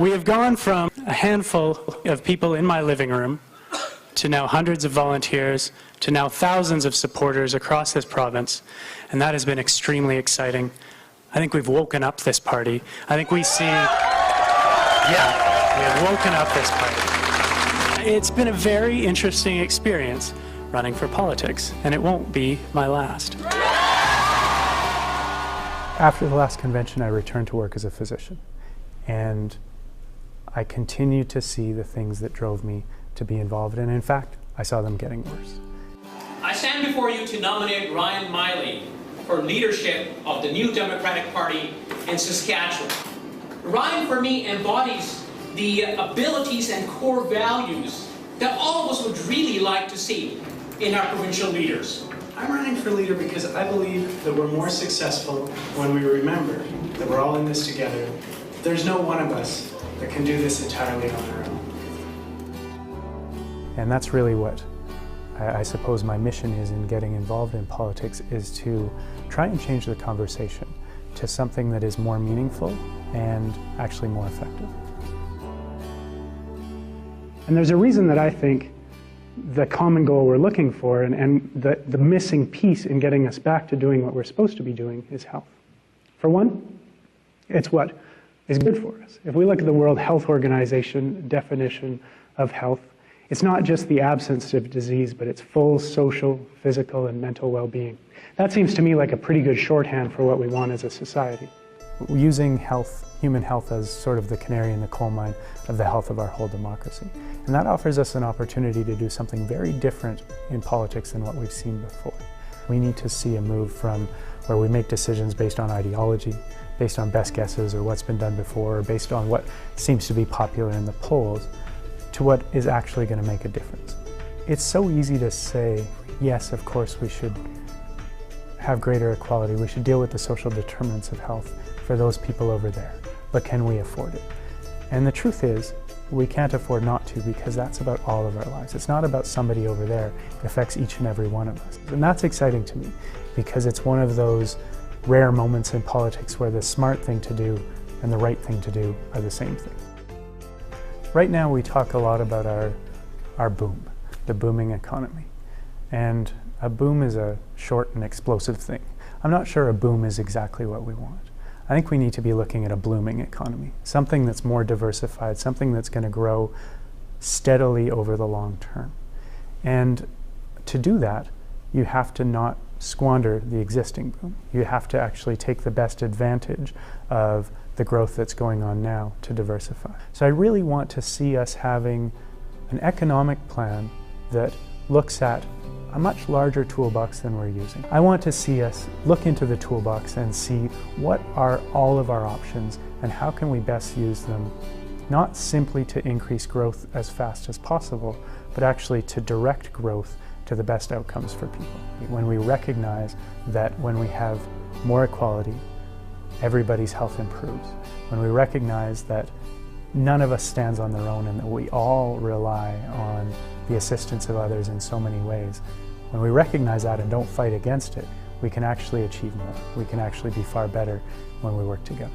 We have gone from a handful of people in my living room to now hundreds of volunteers, to now thousands of supporters across this province, and that has been extremely exciting. I think we've woken up this party. I think we see, we have woken up this party. It's been a very interesting experience running for politics, and it won't be my last. After the last convention, I returned to work as a physician, and I continued to see the things that drove me to be involved, and in fact, I saw them getting worse. I stand before you to nominate Ryan Meili for leadership of the new Democratic Party in Saskatchewan. Ryan, for me, embodies the abilities and core values that all of us would really like to see in our provincial leaders. I'm running for leader because I believe that we're more successful when we remember that we're all in this together. There's no one of us that can do this entirely on our own. And that's really what I suppose my mission is in getting involved in politics, is to try and change the conversation to something that is more meaningful and actually more effective. And there's a reason that I think the common goal we're looking for and the missing piece in getting us back to doing what we're supposed to be doing is health. For one, it's what is good for us. If we look at the World Health Organization definition of health, it's not just the absence of disease, but it's full social, physical, and mental well-being. That seems to me like a pretty good shorthand for what we want as a society. Using health, human health, as sort of the canary in the coal mine of the health of our whole democracy. And that offers us an opportunity to do something very different in politics than what we've seen before. We need to see a move from where we make decisions based on ideology, based on best guesses or what's been done before, or based on what seems to be popular in the polls, to what is actually going to make a difference. It's so easy to say, yes, of course we should have greater equality, we should deal with the social determinants of health for those people over there, but can we afford it? And the truth is, we can't afford not to, because that's about all of our lives. It's not about somebody over there, it affects each and every one of us. And that's exciting to me, because it's one of those rare moments in politics where the smart thing to do and the right thing to do are the same thing. Right now we talk a lot about our boom, the booming economy. And a boom is a short and explosive thing. I'm not sure a boom is exactly what we want. I think we need to be looking at a blooming economy, something that's more diversified, something that's going to grow steadily over the long term. And to do that, you have to not squander the existing boom. You have to actually take the best advantage of the growth that's going on now to diversify. So I really want to see us having an economic plan that looks at a much larger toolbox than we're using. I want to see us look into the toolbox and see what are all of our options and how can we best use them, not simply to increase growth as fast as possible, but actually to direct growth to the best outcomes for people. When we recognize that when we have more equality, everybody's health improves. When we recognize that none of us stands on their own and that we all rely on the assistance of others in so many ways, when we recognize that and don't fight against it, we can actually achieve more. We can actually be far better when we work together.